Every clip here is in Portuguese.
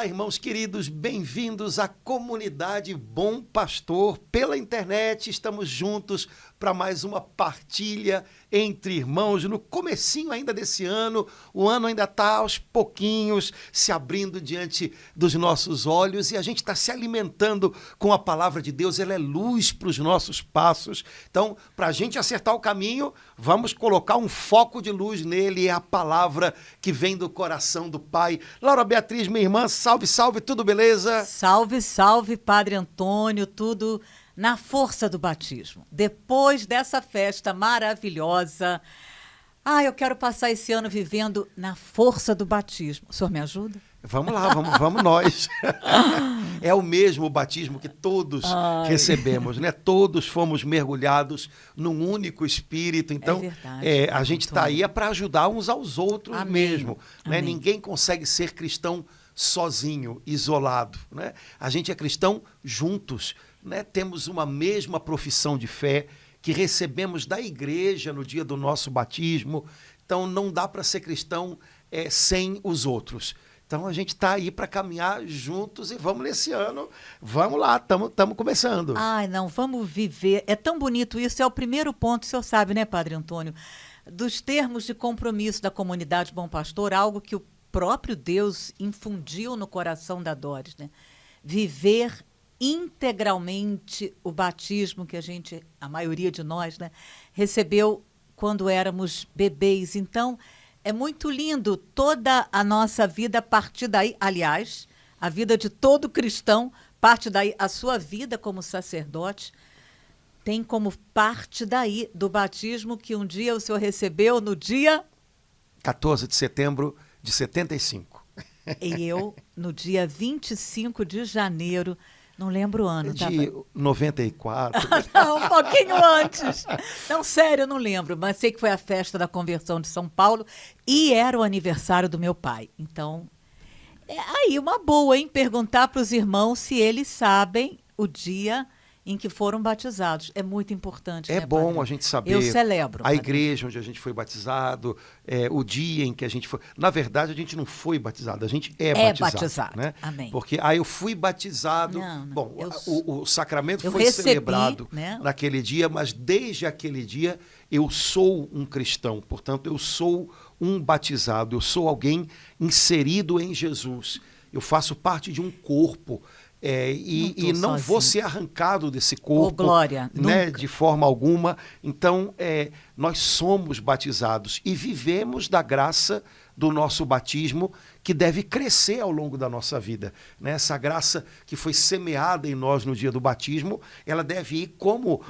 Olá, irmãos queridos, bem-vindos à comunidade Bom Pastor. Pela internet, estamos juntos para mais uma partilha entre irmãos no comecinho ainda desse ano. O ano ainda está aos pouquinhos se abrindo diante dos nossos olhos e a gente está se alimentando com a palavra de Deus. Ela é luz para os nossos passos. Então, para a gente acertar o caminho, vamos colocar um foco de luz nele, é a palavra que vem do coração do Pai. Laura Beatriz, minha irmã, salve, salve, tudo beleza? Salve, salve, Padre Antônio, tudo na força do batismo. Depois dessa festa maravilhosa, eu quero passar esse ano vivendo na força do batismo. O senhor me ajuda? Vamos lá, vamos nós. É o mesmo batismo que todos recebemos, né? Todos fomos mergulhados num único Espírito. Então, verdade, a gente está aí para ajudar uns aos outros. Amém. Mesmo. Né? Ninguém consegue ser cristão sozinho, isolado. Né? A gente é cristão juntos. Né? Temos uma mesma profissão de fé que recebemos da igreja no dia do nosso batismo. Então, não dá para ser cristão sem os outros. Então, a gente está aí para caminhar juntos e vamos nesse ano. Vamos lá, estamos começando. Vamos viver. É tão bonito isso. É o primeiro ponto, o senhor sabe, né, Padre Antônio? Dos termos de compromisso da comunidade Bom Pastor, algo que o próprio Deus infundiu no coração da Doris, né? Viver integralmente o batismo que a maioria de nós, né, recebeu quando éramos bebês. Então, é muito lindo toda a nossa vida a partir daí. Aliás, a vida de todo cristão parte daí. A sua vida como sacerdote tem como parte daí do batismo que um dia o senhor recebeu no dia 14 de setembro de 75. E eu no dia 25 de janeiro. Não lembro o ano, tá? De 94. Não, um pouquinho antes. Não, sério, eu não lembro. Mas sei que foi a festa da conversão de São Paulo e era o aniversário do meu pai. Então, aí uma boa, hein? Perguntar para os irmãos se eles sabem o dia em que foram batizados. É muito importante, né, bom, padre? A gente saber. Eu celebro. A igreja onde a gente foi batizado, o dia em que a gente foi. Na verdade, a gente não foi batizado, a gente é batizado. Né? Amém. Porque eu fui batizado. Não, bom, o sacramento foi recebi, celebrado, né, naquele dia, mas desde aquele dia eu sou um cristão. Portanto, eu sou um batizado, eu sou alguém inserido em Jesus. Eu faço parte de um corpo. E não vou ser arrancado desse corpo, glória, né, de forma alguma. Então, nós somos batizados e vivemos da graça do nosso batismo, que deve crescer ao longo da nossa vida. Né? Essa graça que foi semeada em nós no dia do batismo, ela deve ir como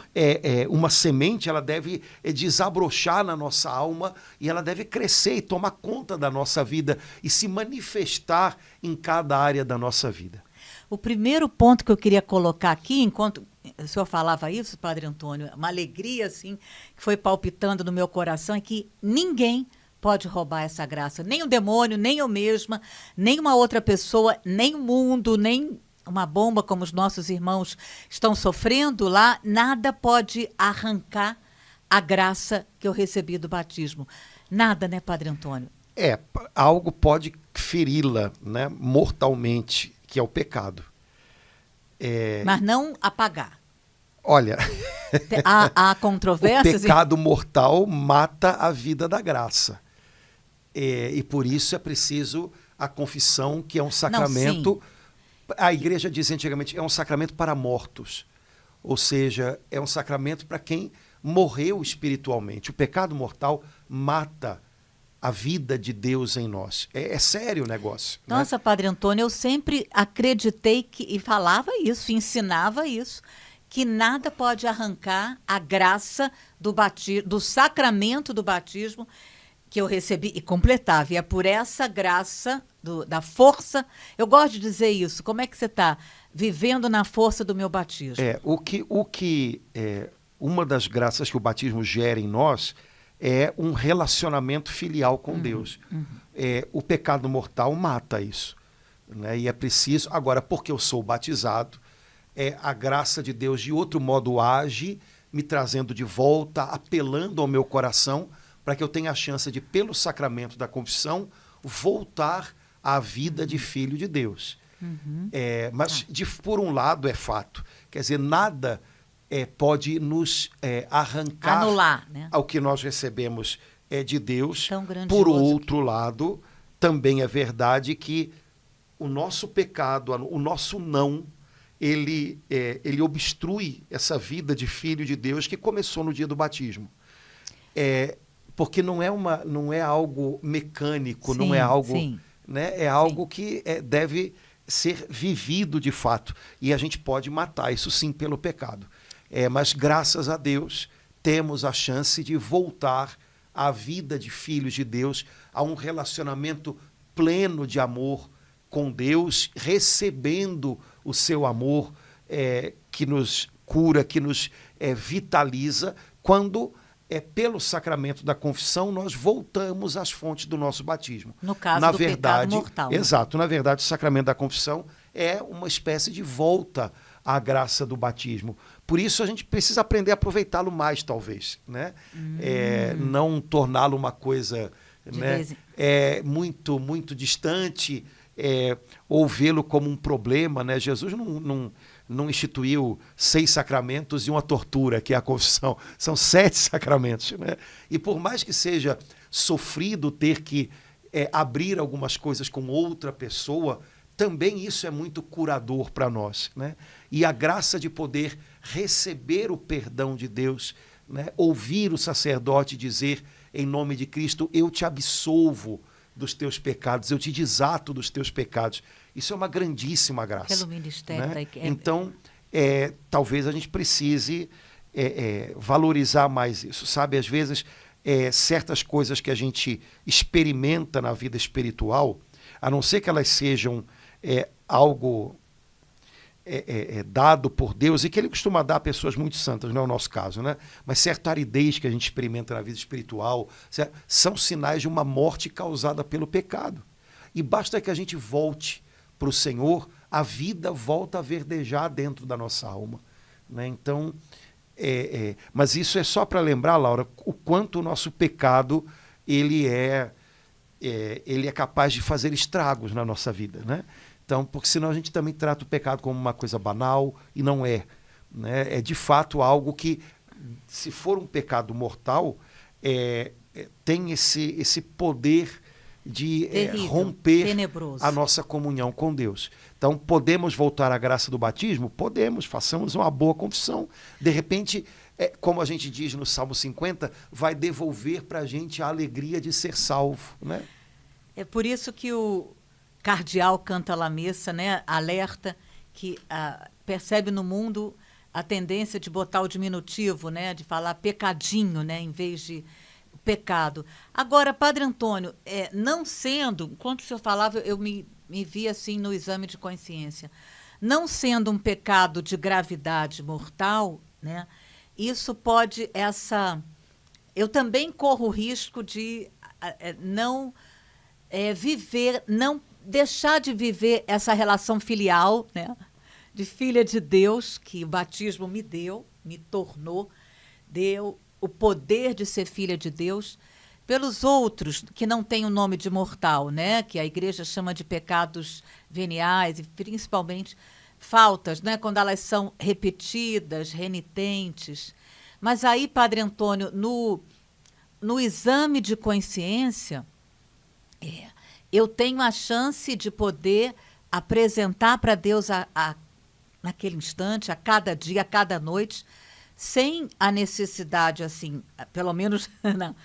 uma semente, ela deve desabrochar na nossa alma e ela deve crescer e tomar conta da nossa vida e se manifestar em cada área da nossa vida. O primeiro ponto que eu queria colocar aqui, enquanto o senhor falava isso, Padre Antônio, uma alegria assim, que foi palpitando no meu coração, é que ninguém pode roubar essa graça. Nem o demônio, nem eu mesma, nem uma outra pessoa, nem o mundo, nem uma bomba como os nossos irmãos estão sofrendo lá, nada pode arrancar a graça que eu recebi do batismo. Nada, né, Padre Antônio? Algo pode feri-la, né, mortalmente, que é o pecado. Mas não apagar. Olha, há controvérsias. O pecado mortal mata a vida da graça. E por isso é preciso a confissão, que é um sacramento. A igreja dizia antigamente, é um sacramento para mortos. Ou seja, é um sacramento para quem morreu espiritualmente. O pecado mortal mata a vida de Deus em nós. É sério o negócio. Nossa, né? Padre Antônio, eu sempre acreditei e falava isso, ensinava isso, que nada pode arrancar a graça do sacramento do batismo que eu recebi e completava. E é por essa graça, da força, eu gosto de dizer isso. Como é que você está vivendo na força do meu batismo? Uma das graças que o batismo gera em nós é um relacionamento filial com Deus. O pecado mortal mata isso. Né? E é preciso... Agora, porque eu sou batizado, a graça de Deus de outro modo age, me trazendo de volta, apelando ao meu coração, para que eu tenha a chance de, pelo sacramento da confissão, voltar à vida de filho de Deus. Mas, por um lado, é fato. Quer dizer, nada pode nos arrancar anular, né, ao que nós recebemos de Deus. Tão grandioso. Por outro lado, também é verdade que o nosso pecado, o nosso não, ele obstrui essa vida de filho de Deus que começou no dia do batismo. Porque não é algo mecânico, sim, não é algo... Sim. Né, é algo que deve ser vivido de fato. E a gente pode matar isso sim pelo pecado. Mas graças a Deus temos a chance de voltar à vida de filhos de Deus, a um relacionamento pleno de amor com Deus, recebendo o seu amor que nos cura, que nos vitaliza, quando pelo sacramento da confissão nós voltamos às fontes do nosso batismo. No caso do pecado mortal. Exato. Na verdade, o sacramento da confissão é uma espécie de volta à graça do batismo. Por isso a gente precisa aprender a aproveitá-lo mais, talvez, né? Não torná-lo uma coisa, né, muito, muito distante, ou vê-lo como um problema, né? Jesus não instituiu 6 sacramentos e uma tortura, que é a confissão. São 7 sacramentos, né? E por mais que seja sofrido ter que abrir algumas coisas com outra pessoa, também isso é muito curador para nós, né? E a graça de poder receber o perdão de Deus, né? Ouvir o sacerdote dizer, em nome de Cristo, eu te absolvo dos teus pecados, eu te desato dos teus pecados. Isso é uma grandíssima graça. Pelo ministério, né? Então, talvez a gente precise valorizar mais isso, sabe? Às vezes, certas coisas que a gente experimenta na vida espiritual, a não ser que elas sejam algo dado por Deus, e que ele costuma dar a pessoas muito santas, não é o nosso caso, né? Mas certa aridez que a gente experimenta na vida espiritual, são sinais de uma morte causada pelo pecado. E basta que a gente volte para o Senhor, a vida volta a verdejar dentro da nossa alma, né? Então, mas isso é só para lembrar, Laura, o quanto o nosso pecado ele é capaz de fazer estragos na nossa vida, né? Então, porque senão a gente também trata o pecado como uma coisa banal, e não é, né? É de fato algo que, se for um pecado mortal, tem esse poder de terrível, romper tenebroso, a nossa comunhão com Deus. Então, podemos voltar à graça do batismo? Podemos, façamos uma boa confissão. De repente, como a gente diz no Salmo 50, vai devolver para a gente a alegria de ser salvo, né? É por isso que o cardeal canta la missa, né? Alerta que percebe no mundo a tendência de botar o diminutivo, né? De falar pecadinho, né? Em vez de pecado. Agora, Padre Antônio, não sendo, enquanto o senhor falava, eu me vi assim no exame de consciência, não sendo um pecado de gravidade mortal, né? Isso pode, eu também corro o risco de não viver, não deixar de viver essa relação filial, né? De filha de Deus, que o batismo me deu, me tornou, deu o poder de ser filha de Deus, pelos outros que não têm o nome de mortal, né? Que a igreja chama de pecados veniais, e principalmente faltas, né? Quando elas são repetidas, renitentes. Mas aí, Padre Antônio, no exame de consciência, eu tenho a chance de poder apresentar para Deus naquele instante, a cada dia, a cada noite, sem a necessidade, assim, pelo menos, não,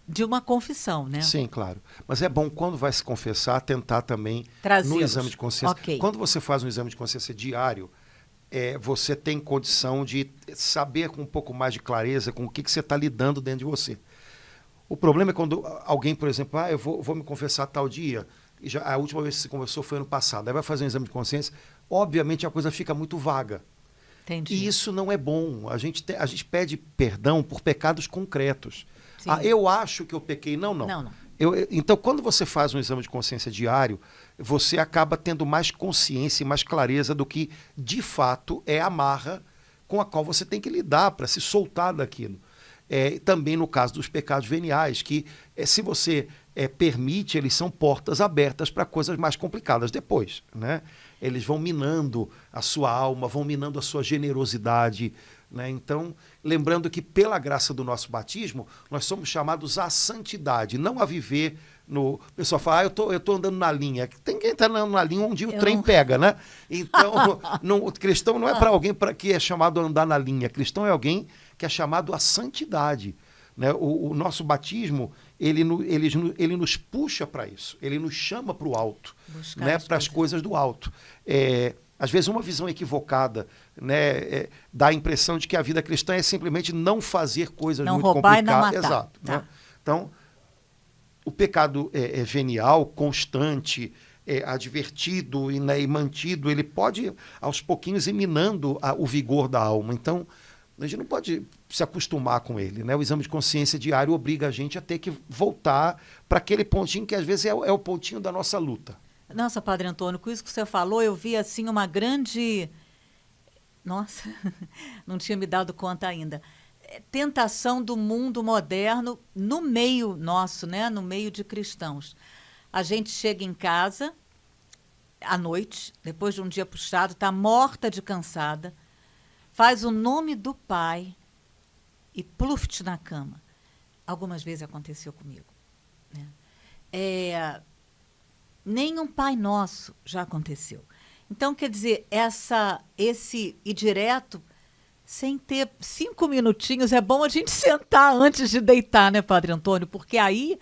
de uma confissão, né? Sim, claro. Mas é bom, quando vai se confessar, tentar também no exame de consciência. Okay. Quando você faz um exame de consciência diário, você tem condição de saber com um pouco mais de clareza com o que você está lidando dentro de você. O problema é quando alguém, por exemplo, eu vou me confessar tal dia, e a última vez que se conversou foi ano passado, aí vai fazer um exame de consciência, obviamente a coisa fica muito vaga. Entendi. E isso não é bom. A gente pede perdão por pecados concretos. Sim. Eu acho que eu pequei. Não. Então, quando você faz um exame de consciência diário, você acaba tendo mais consciência e mais clareza do que, de fato, é a marra com a qual você tem que lidar para se soltar daquilo. Também no caso dos pecados veniais, que se você permite, eles são portas abertas para coisas mais complicadas depois, né? eles vão minando a sua alma, vão minando a sua generosidade, né? Então, lembrando que pela graça do nosso batismo, nós somos chamados à santidade, não a viver no... O pessoal fala, eu tô andando na linha. Tem quem está andando na linha onde o trem pega, né? Então, o cristão não é para alguém que é chamado a andar na linha. Cristão é alguém que é chamado à santidade, né? O nosso batismo, ele nos puxa para isso, ele nos chama para o alto, né? Para as coisas do alto. Às vezes uma visão equivocada, né, dá a impressão de que a vida cristã é simplesmente não fazer coisas não muito roubar complicadas. E não matar. Exato. Tá. Né? Então, o pecado é venial, constante, advertido e mantido, ele pode, aos pouquinhos, ir minando o vigor da alma. Então, a gente não pode se acostumar com ele, né? O exame de consciência diário obriga a gente a ter que voltar para aquele pontinho que, às vezes, é o pontinho da nossa luta. Nossa, Padre Antônio, com isso que você falou, eu vi assim uma grande... Nossa, não tinha me dado conta ainda. Tentação do mundo moderno no meio nosso, né? No meio de cristãos. A gente chega em casa à noite, depois de um dia puxado, está morta de cansada, faz o nome do Pai e pluft na cama. Algumas vezes aconteceu comigo, né? Nem um Pai Nosso já aconteceu. Então, quer dizer, esse ir direto, sem ter 5 minutinhos, é bom a gente sentar antes de deitar, né, Padre Antônio? Porque aí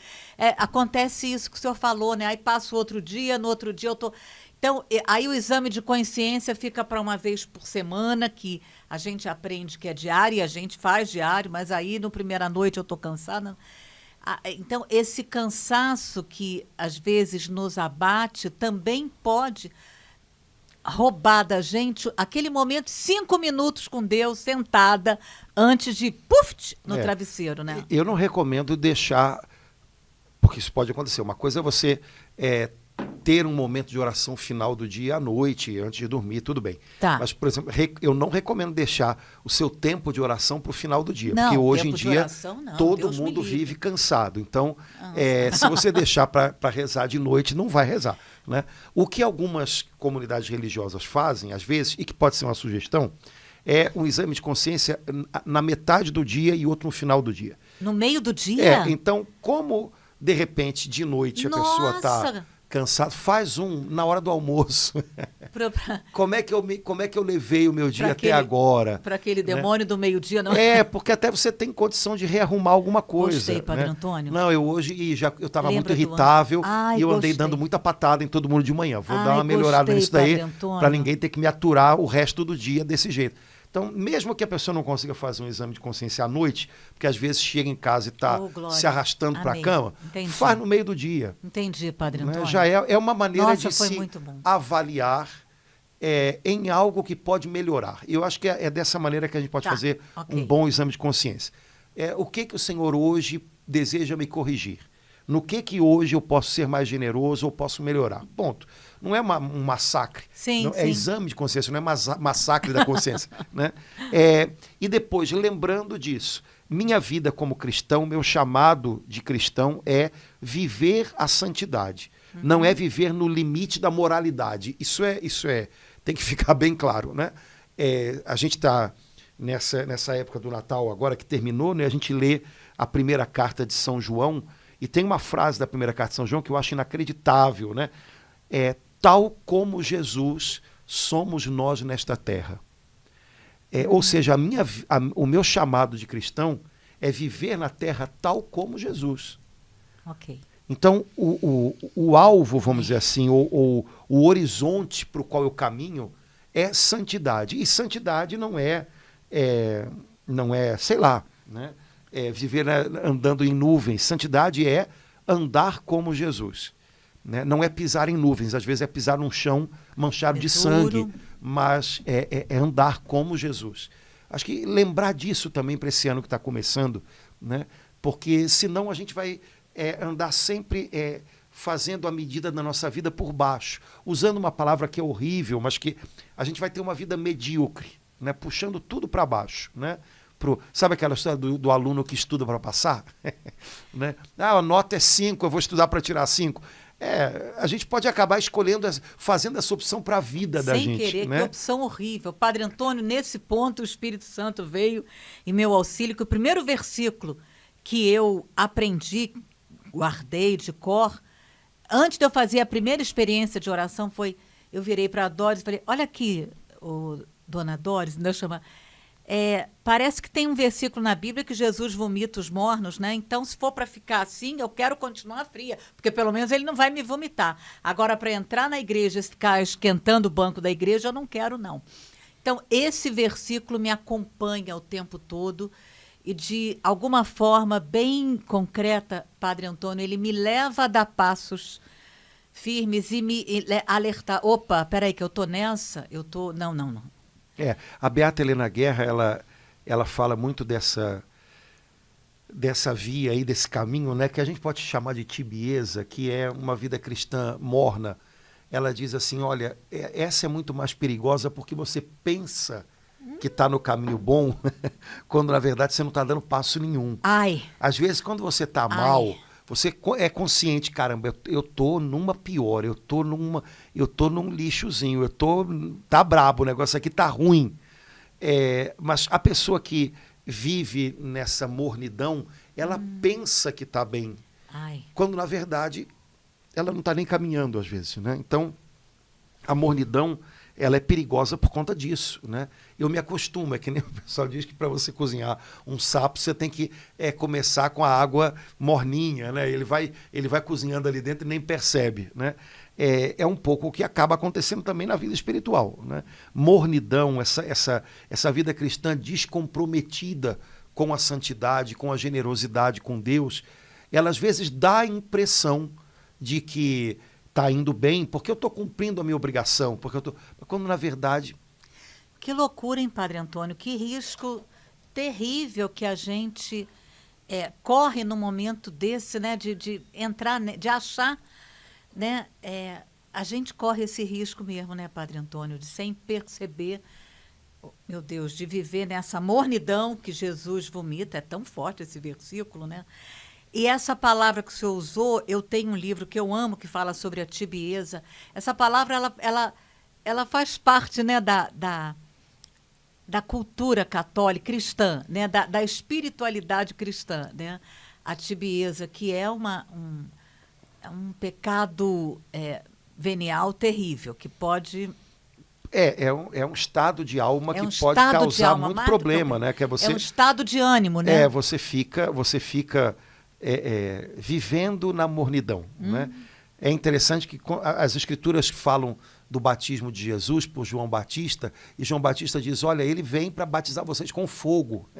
acontece isso que o senhor falou, né? Aí passa o outro dia, no outro dia eu tô... Então, aí o exame de consciência fica para uma vez por semana, que a gente aprende que é diário, e a gente faz diário, mas aí, no primeira noite, eu estou cansada. Então, esse cansaço que, às vezes, nos abate, também pode roubar da gente aquele momento, 5 minutos com Deus, sentada, antes de, no travesseiro, né? Eu não recomendo deixar, porque isso pode acontecer. Uma coisa é você ter um momento de oração final do dia à noite, antes de dormir, tudo bem. Tá. Mas, por exemplo, eu não recomendo deixar o seu tempo de oração para o final do dia. Não, porque hoje em tempo de dia oração, não. todo Deus mundo me livre. vive cansado. Então, se você deixar para rezar de noite, não vai rezar, né? O que algumas comunidades religiosas fazem, às vezes, e que pode ser uma sugestão, é um exame de consciência na metade do dia e outro no final do dia. No meio do dia? Então, como, de repente, de noite a pessoa está... cansado, faz na hora do almoço. Como é que eu levei o meu dia até agora? Para aquele demônio, né? Do meio-dia, não porque até você tem condição de rearrumar alguma coisa. Gostei, Padre, né? Antônio. Não, eu hoje eu estava muito irritável e eu andei dando muita patada em todo mundo de manhã. Vou dar uma melhorada nisso daí para ninguém ter que me aturar o resto do dia desse jeito. Então, mesmo que a pessoa não consiga fazer um exame de consciência à noite, porque às vezes chega em casa e está se arrastando para a cama, faz no meio do dia. Entendi, Padre Antônio. Já é uma maneira de se avaliar em algo que pode melhorar. E eu acho que é dessa maneira que a gente pode fazer um bom exame de consciência. O que o Senhor hoje deseja me corrigir? No que hoje eu posso ser mais generoso ou posso melhorar? Ponto. Não é um massacre. Sim. É exame de consciência, não é massacre da consciência. Né? E depois, lembrando disso, minha vida como cristão, meu chamado de cristão é viver a santidade. Não é viver no limite da moralidade. Isso tem que ficar bem claro. Né? A gente está nessa época do Natal agora que terminou, né? A gente lê a primeira carta de São João e tem uma frase da primeira carta de São João que eu acho inacreditável, né? Tal como Jesus somos nós nesta terra. Ou seja, o meu chamado de cristão é viver na terra tal como Jesus. Ok. Então, o alvo, vamos dizer assim, ou o horizonte para o qual eu caminho é santidade. E santidade não é sei lá, né? Viver andando em nuvens. Santidade é andar como Jesus. Né? Não é pisar em nuvens, às vezes é pisar num chão manchado de sangue, mas é andar como Jesus. Acho que lembrar disso também para esse ano que está começando, né? Porque senão a gente vai andar sempre fazendo a medida da nossa vida por baixo, usando uma palavra que é horrível, mas que a gente vai ter uma vida medíocre, né? Puxando tudo para baixo, né? Sabe aquela história do aluno que estuda para passar? Né? A nota é 5, eu vou estudar para tirar 5. A gente pode acabar escolhendo, fazendo essa opção para a vida da gente. Sem querer, né? que opção horrível. Padre Antônio, nesse ponto, o Espírito Santo veio em meu auxílio, que o primeiro versículo que eu aprendi, guardei de cor, antes de eu fazer a primeira experiência de oração, foi, eu virei para a Doris e falei, olha aqui, dona Doris, ainda chama... parece que tem um versículo na Bíblia que Jesus vomita os mornos, né? Então, se for para ficar assim, eu quero continuar fria, porque pelo menos ele não vai me vomitar. Agora, para entrar na igreja e ficar esquentando o banco da igreja, eu não quero, não. Então, esse versículo me acompanha o tempo todo e, de alguma forma bem concreta, Padre Antônio, ele me leva a dar passos firmes e me alertar. Opa, peraí, que eu tô nessa, eu tô... Não. A Beata Helena Guerra, ela fala muito dessa via aí, desse caminho, né, que a gente pode chamar de tibieza, que é uma vida cristã morna. Ela diz assim, olha, essa é muito mais perigosa porque você pensa que está no caminho bom, quando na verdade você não está dando passo nenhum. Ai. Às vezes, quando você está mal, você é consciente, caramba, eu tô numa pior, eu tô num lixozinho, tá brabo, o negócio aqui tá ruim. Mas a pessoa que vive nessa mornidão, ela pensa que tá bem. Ai. Quando, na verdade, ela não tá nem caminhando, às vezes, né? Então, a mornidão, ela é perigosa por conta disso, né? Eu me acostumo, é que nem o pessoal diz que para você cozinhar um sapo, você tem que começar com a água morninha, né? Ele vai cozinhando ali dentro e nem percebe, né? É um pouco o que acaba acontecendo também na vida espiritual, né? Mornidão, essa vida cristã descomprometida com a santidade, com a generosidade com Deus, ela às vezes dá a impressão de que está indo bem, porque eu estou cumprindo a minha obrigação, quando na verdade... Que loucura, hein, Padre Antônio? Que risco terrível que a gente corre num momento desse, né, de entrar, de achar, né, a gente corre esse risco mesmo, né, Padre Antônio, de sem perceber, meu Deus, de viver nessa mornidão que Jesus vomita. É tão forte esse versículo, né? E essa palavra que o senhor usou, eu tenho um livro que eu amo, que fala sobre a tibieza. Essa palavra, ela faz parte, né, da cultura católica cristã, né, da espiritualidade cristã, né? A tibieza, que é um pecado venial terrível, que pode... É um estado de alma que pode causar muito problema, né? Que é um estado de ânimo, né? Você fica vivendo na mornidão, né? É interessante que as escrituras falam do batismo de Jesus por João Batista, e João Batista diz, olha, ele vem para batizar vocês com fogo.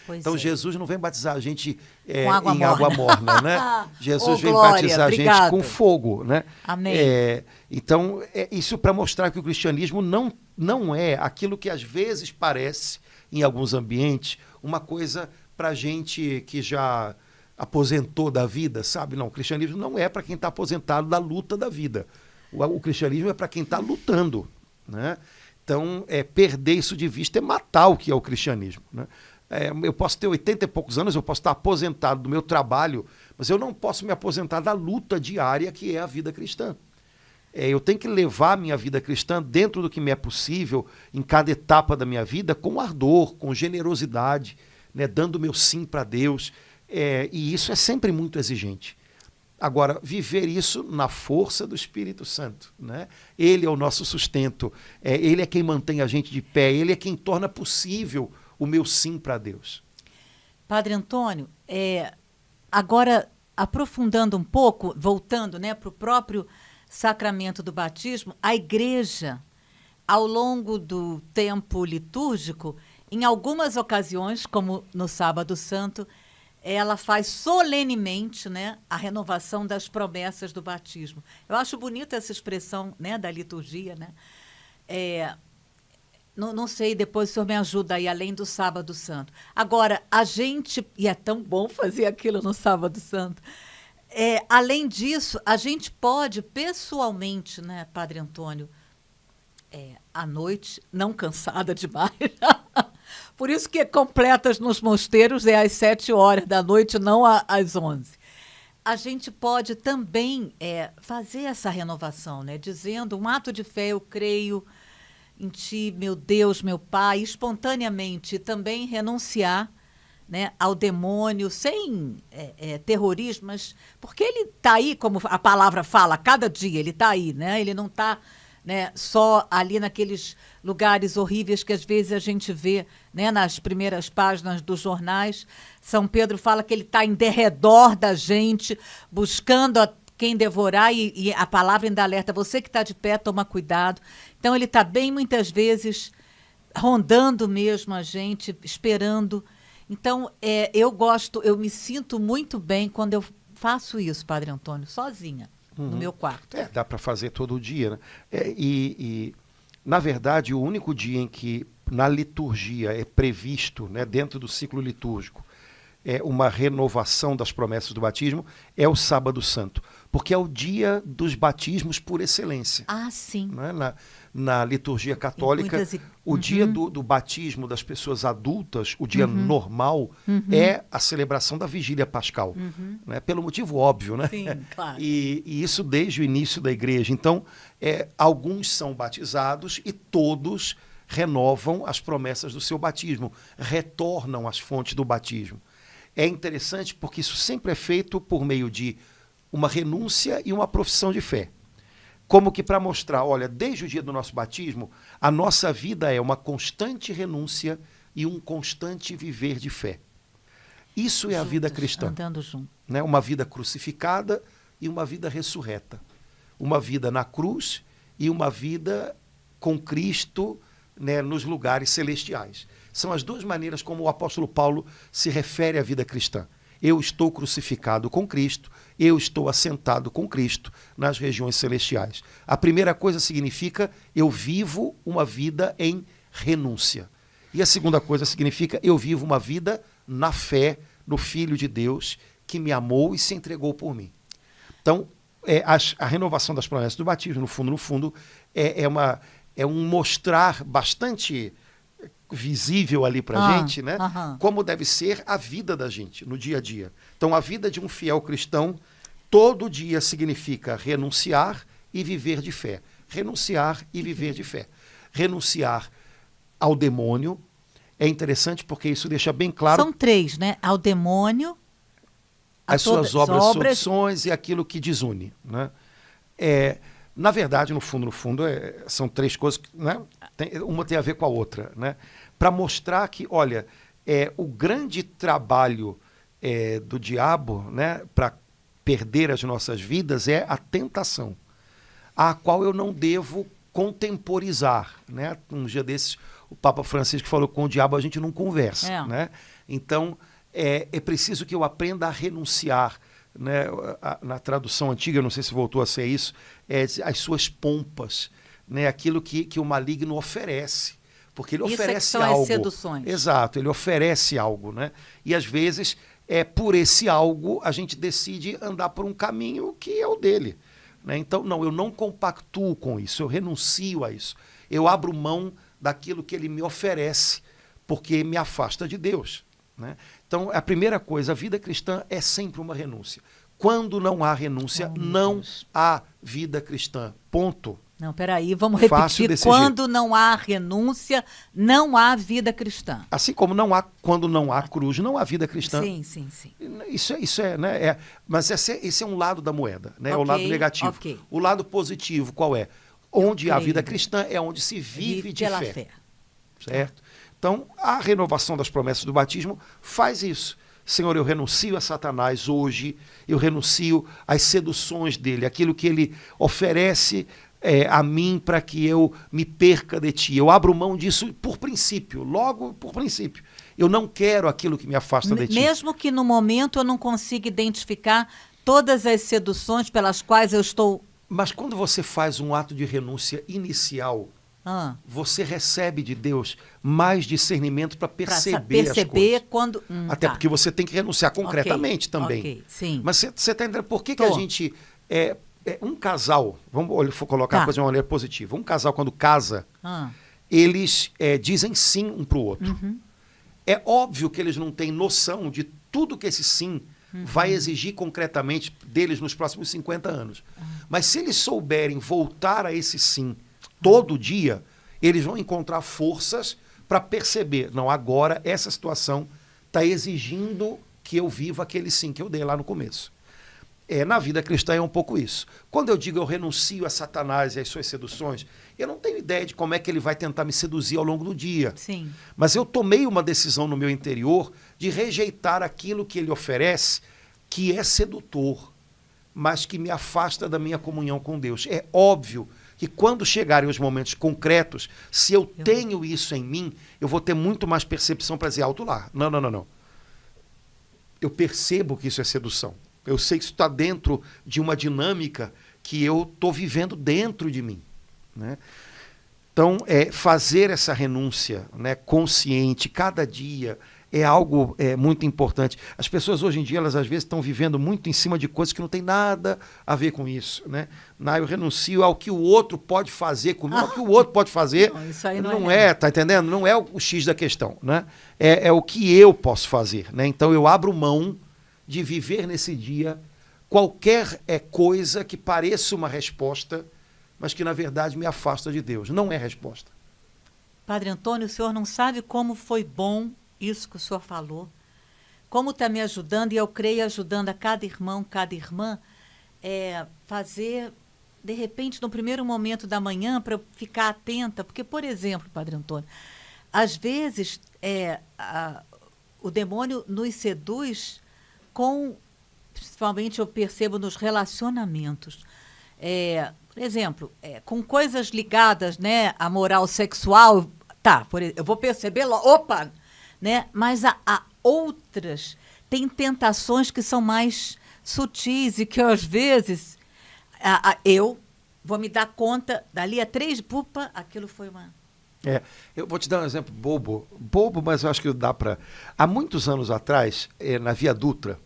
Então Jesus não vem batizar a gente em água morna, né? Jesus vem batizar a gente com fogo, né? Amém. Então, isso para mostrar que o cristianismo não é aquilo que às vezes parece, em alguns ambientes, uma coisa para gente que já aposentou da vida, sabe? Não, o cristianismo não é para quem está aposentado da luta da vida. O cristianismo é para quem está lutando, né? Então, perder isso de vista é matar o que é o cristianismo, né? Eu posso ter 80 e poucos anos, eu posso estar aposentado do meu trabalho, mas eu não posso me aposentar da luta diária que é a vida cristã. Eu tenho que levar a minha vida cristã dentro do que me é possível, em cada etapa da minha vida, com ardor, com generosidade, né? Dando meu sim para Deus. E isso é sempre muito exigente. Agora, viver isso na força do Espírito Santo, né? Ele é o nosso sustento, ele é quem mantém a gente de pé, ele é quem torna possível o meu sim para Deus. Padre Antônio, agora aprofundando um pouco, voltando, né, para o próprio sacramento do batismo, a Igreja, ao longo do tempo litúrgico, em algumas ocasiões, como no Sábado Santo, ela faz solenemente, né, a renovação das promessas do batismo. Eu acho bonita essa expressão, né, da liturgia, né? Não sei, depois o senhor me ajuda aí, além do Sábado Santo. Agora, a gente... E é tão bom fazer aquilo no Sábado Santo. Além disso, a gente pode, pessoalmente, né, Padre Antônio, à noite, não cansada demais... Por isso que completas nos mosteiros às 7 horas da noite, não às 11. a gente pode também fazer essa renovação, né? Dizendo um ato de fé, eu creio em ti, meu Deus, meu Pai, espontaneamente também renunciar, né, ao demônio, sem terrorismo, mas porque ele está aí, como a palavra fala, cada dia ele está aí, né? Ele não está, né, só ali naqueles lugares horríveis que às vezes a gente vê, né, nas primeiras páginas dos jornais. São Pedro fala que ele está em derredor da gente, buscando quem devorar, e a palavra ainda alerta, você que está de pé, toma cuidado. Então ele está bem, muitas vezes, rondando mesmo a gente, esperando. Então, eu me sinto muito bem quando eu faço isso, Padre Antônio, sozinha, no meu quarto. Dá para fazer todo dia, né? Na verdade, o único dia em que na liturgia é previsto, né, dentro do ciclo litúrgico, uma renovação das promessas do batismo é o Sábado Santo, porque é o dia dos batismos por excelência. Ah, sim. Né? Na liturgia católica, o dia do batismo das pessoas adultas, o dia normal, é a celebração da Vigília Pascal. Né? Pelo motivo óbvio, né? Sim, claro. E isso desde o início da igreja. Então, alguns são batizados e todos renovam as promessas do seu batismo, retornam às fontes do batismo. É interessante porque isso sempre é feito por meio de uma renúncia e uma profissão de fé. Como que para mostrar, olha, desde o dia do nosso batismo, a nossa vida é uma constante renúncia e um constante viver de fé. Isso é a vida cristã. Andando junto. Né? Uma vida crucificada e uma vida ressurreta. Uma vida na cruz e uma vida com Cristo, né, nos lugares celestiais. São as duas maneiras como o apóstolo Paulo se refere à vida cristã. Eu estou crucificado com Cristo, eu estou assentado com Cristo nas regiões celestiais. A primeira coisa significa eu vivo uma vida em renúncia. E a segunda coisa significa eu vivo uma vida na fé no Filho de Deus que me amou e se entregou por mim. Então, a renovação das promessas do batismo, no fundo, é um mostrar bastante visível ali para a gente, né? Como deve ser a vida da gente no dia a dia. Então, a vida de um fiel cristão, todo dia significa renunciar e viver de fé. Renunciar e viver de fé. Renunciar ao demônio. É interessante porque isso deixa bem claro... São três, né? Ao demônio... As suas obras, seduções e aquilo que desune. Né? Na verdade, no fundo, são três coisas, né? Uma tem a ver com a outra, né? Para mostrar que, olha, o grande trabalho do diabo, né, para perder as nossas vidas é a tentação, a qual eu não devo contemporizar. Né? Um dia desses, o Papa Francisco falou que com o diabo a gente não conversa. Né? Então, é preciso que eu aprenda a renunciar. Né? Na tradução antiga, não sei se voltou a ser isso, as suas pompas, né? Aquilo que o maligno oferece. Porque ele oferece algo. As seduções. Exato, ele oferece algo. Né? E às vezes, por esse algo, a gente decide andar por um caminho que é o dele. Né? Então, não, eu não compactuo com isso, eu renuncio a isso. Eu abro mão daquilo que ele me oferece, porque me afasta de Deus. Né? Então, a primeira coisa, a vida cristã é sempre uma renúncia. Quando não há renúncia, não há vida cristã. Ponto. Não, peraí, vamos repetir. Quando não há renúncia, não há vida cristã. Assim como quando não há cruz, não há vida cristã. Sim. Isso é, né? Mas esse é um lado da moeda, né? O lado negativo. Okay. O lado positivo, qual é? Onde há vida cristã é onde se vive de fé. Certo? Então, a renovação das promessas do batismo faz isso. Senhor, eu renuncio a Satanás hoje, eu renuncio às seduções dele, aquilo que ele oferece a mim para que eu me perca de ti. Eu abro mão disso por princípio, logo por princípio. Eu não quero aquilo que me afasta de ti. Mesmo que no momento eu não consiga identificar todas as seduções pelas quais eu estou... Mas quando você faz um ato de renúncia inicial, você recebe de Deus mais discernimento para perceber as coisas. Quando... Até porque você tem que renunciar concretamente também. Sim. Mas você está entendendo por que a gente... um casal, vamos colocar a coisa de uma maneira positiva. Um casal, quando casa, eles dizem sim um para o outro. É óbvio que eles não têm noção de tudo que esse sim vai exigir concretamente deles nos próximos 50 anos. Mas se eles souberem voltar a esse sim todo dia, eles vão encontrar forças para perceber, não, agora essa situação está exigindo que eu viva aquele sim que eu dei lá no começo. Na vida cristã é um pouco isso. Quando eu digo eu renuncio a Satanás e às suas seduções, eu não tenho ideia de como é que ele vai tentar me seduzir ao longo do dia. Sim. Mas eu tomei uma decisão no meu interior de rejeitar aquilo que ele oferece, que é sedutor, mas que me afasta da minha comunhão com Deus. É óbvio que quando chegarem os momentos concretos, se eu tenho isso em mim, eu vou ter muito mais percepção para dizer alto lá. Não, não, não, não. Eu percebo que isso é sedução. Eu sei que isso está dentro de uma dinâmica que eu estou vivendo dentro de mim, né? Então, fazer essa renúncia, né, consciente, cada dia, é algo muito importante. As pessoas hoje em dia, elas às vezes estão vivendo muito em cima de coisas que não tem nada a ver com isso, né? Não, eu renuncio ao que o outro pode fazer comigo, ao que o outro pode fazer. Não, isso aí não é, tá entendendo? Não é o X da questão, né? É o que eu posso fazer, né? Então eu abro mão de viver nesse dia qualquer coisa que pareça uma resposta, mas que na verdade me afasta de Deus. Não é resposta. Padre Antônio, o senhor não sabe como foi bom isso que o senhor falou, como está me ajudando, e eu creio ajudando a cada irmão, cada irmã, fazer, de repente, no primeiro momento da manhã, para eu ficar atenta, porque, por exemplo, Padre Antônio, às vezes o demônio nos seduz principalmente eu percebo nos relacionamentos, por exemplo, com coisas ligadas, né, à moral sexual, tá, eu vou perceber logo, opa, né, mas há outras, tem tentações que são mais sutis e que às vezes eu vou me dar conta, dali a 3, pupa, aquilo foi uma... Eu vou te dar um exemplo bobo, mas eu acho que dá para... Há muitos anos atrás, na Via Dutra,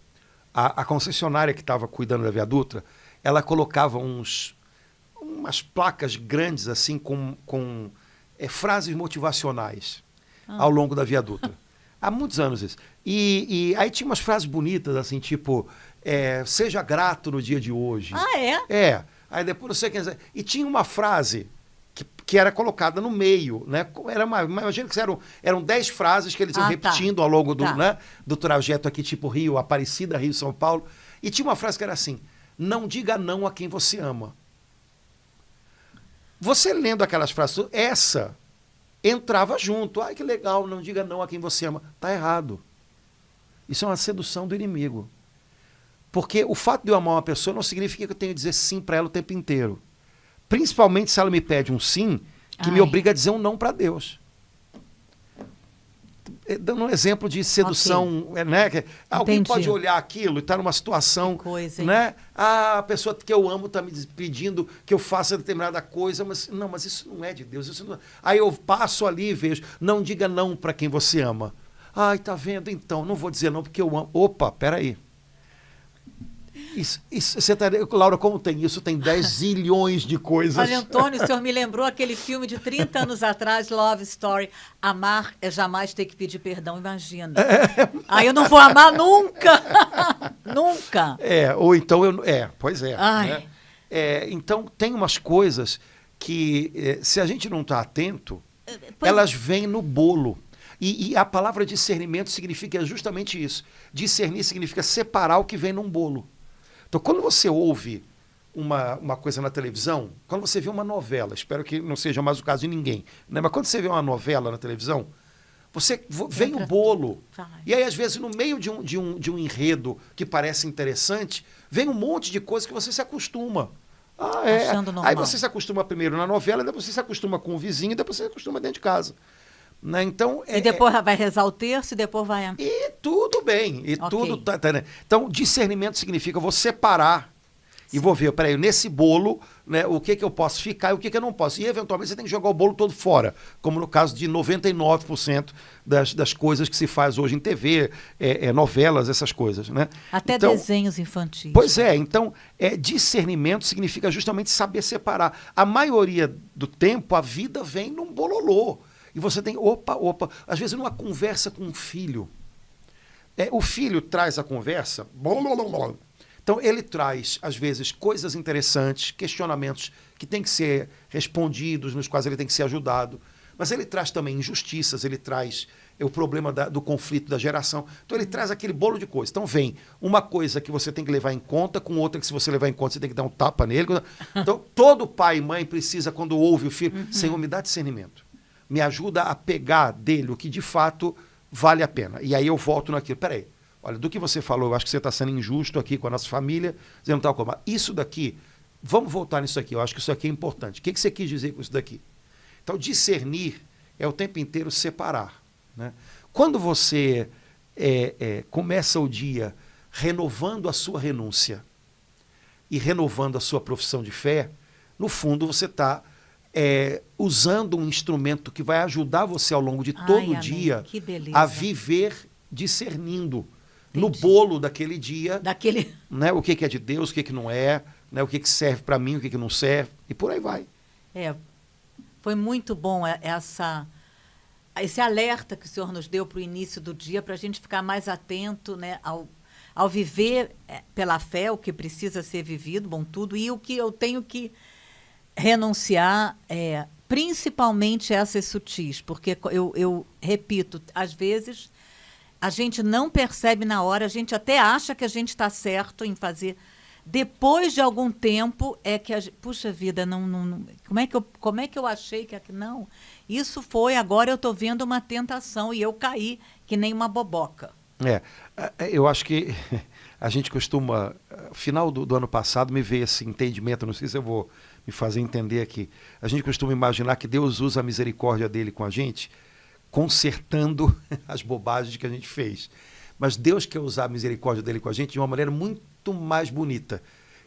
a concessionária que estava cuidando da Via Dutra, ela colocava umas placas grandes assim com frases motivacionais ao longo da Via Dutra. Há muitos anos isso. E aí tinha umas frases bonitas, assim, tipo, seja grato no dia de hoje. Ah, é? Aí depois não sei quem... E tinha uma frase que era colocada no meio, né? Imagina que eram 10 frases que eles iam repetindo ao longo do trajeto aqui, tipo Rio, Aparecida, Rio, São Paulo. E tinha uma frase que era assim, não diga não a quem você ama. Você lendo aquelas frases, essa entrava junto. Ai, que legal, não diga não a quem você ama. Tá errado. Isso é uma sedução do inimigo. Porque o fato de eu amar uma pessoa não significa que eu tenho que dizer sim para ela o tempo inteiro. Principalmente se ela me pede um sim, que me obriga a dizer um não para Deus. Dando um exemplo de sedução, né? Alguém pode olhar aquilo e estar numa situação, né? A pessoa que eu amo está me pedindo que eu faça determinada coisa, mas isso não é de Deus. Isso não... Aí eu passo ali e vejo, não diga não para quem você ama. Ai, tá vendo? Então, não vou dizer não porque eu amo. Opa, peraí. Você tá, Laura, como tem isso? Tem 10 zilhões de coisas. Olha, Antônio, o senhor me lembrou aquele filme de 30 anos atrás, Love Story. Amar é jamais ter que pedir perdão, imagina. Aí eu não vou amar nunca. Nunca. Ou então pois é. Né? Então, tem umas coisas que, se a gente não está atento, elas vêm no bolo. E a palavra discernimento significa justamente isso. Discernir significa separar o que vem num bolo. Então, quando você ouve uma coisa na televisão, quando você vê uma novela, espero que não seja mais o caso de ninguém, né? Mas quando você vê uma novela na televisão, vem o bolo. E aí, às vezes, no meio de um enredo que parece interessante, vem um monte de coisa que você se acostuma. Aí você se acostuma primeiro na novela, depois você se acostuma com o vizinho, depois você se acostuma dentro de casa. Né? Então, e depois vai rezar o terço e depois vai... E tudo bem. Tudo né? Então, discernimento significa vou separar e vou ver, peraí, nesse bolo, né, o que eu posso ficar e o que eu não posso. E, eventualmente, você tem que jogar o bolo todo fora, como no caso de 99% das coisas que se faz hoje em TV, novelas, essas coisas. Né? Até desenhos infantis. Pois então, discernimento significa justamente saber separar. A maioria do tempo, a vida vem num bololô. E você tem, às vezes numa conversa com um filho, O filho traz a conversa, então ele traz, às vezes, coisas interessantes, questionamentos que têm que ser respondidos, nos quais ele tem que ser ajudado, mas ele traz também injustiças, ele traz o problema do conflito da geração. Então ele traz aquele bolo de coisas. Então vem uma coisa que você tem que levar em conta, com outra que se você levar em conta você tem que dar um tapa nele. Então todo pai e mãe precisa, quando ouve o filho, Senhor, me dá discernimento. Me ajuda a pegar dele o que de fato vale a pena. E aí eu volto naquilo. Peraí, olha, do que você falou, eu acho que você está sendo injusto aqui com a nossa família, dizendo tal coisa. Isso daqui, vamos voltar nisso aqui, eu acho que isso aqui é importante. O que você quis dizer com isso daqui? Então discernir é o tempo inteiro separar. Né? Quando você começa o dia renovando a sua renúncia e renovando a sua profissão de fé, no fundo você está usando um instrumento que vai ajudar você ao longo de todo o dia a viver discernindo no bolo daquele dia, né, o que é de Deus, o que não é, né, o que serve para mim, o que não serve, e por aí vai. Foi muito bom esse alerta que o senhor nos deu para o início do dia, para a gente ficar mais atento, né, ao viver pela fé, o que precisa ser vivido, bom, tudo, e o que eu tenho que renunciar, principalmente essas sutis, porque eu repito, às vezes a gente não percebe na hora, a gente até acha que a gente está certo em fazer. Depois de algum tempo é que puxa vida, não, como é que eu achei que não? Isso foi, agora eu estou vendo uma tentação e eu caí que nem uma boboca. Eu acho que a gente costuma, final do ano passado me veio esse entendimento, não sei se eu vou me fazer entender aqui. A gente costuma imaginar que Deus usa a misericórdia dele com a gente, consertando as bobagens que a gente fez. Mas Deus quer usar a misericórdia dele com a gente de uma maneira muito mais bonita,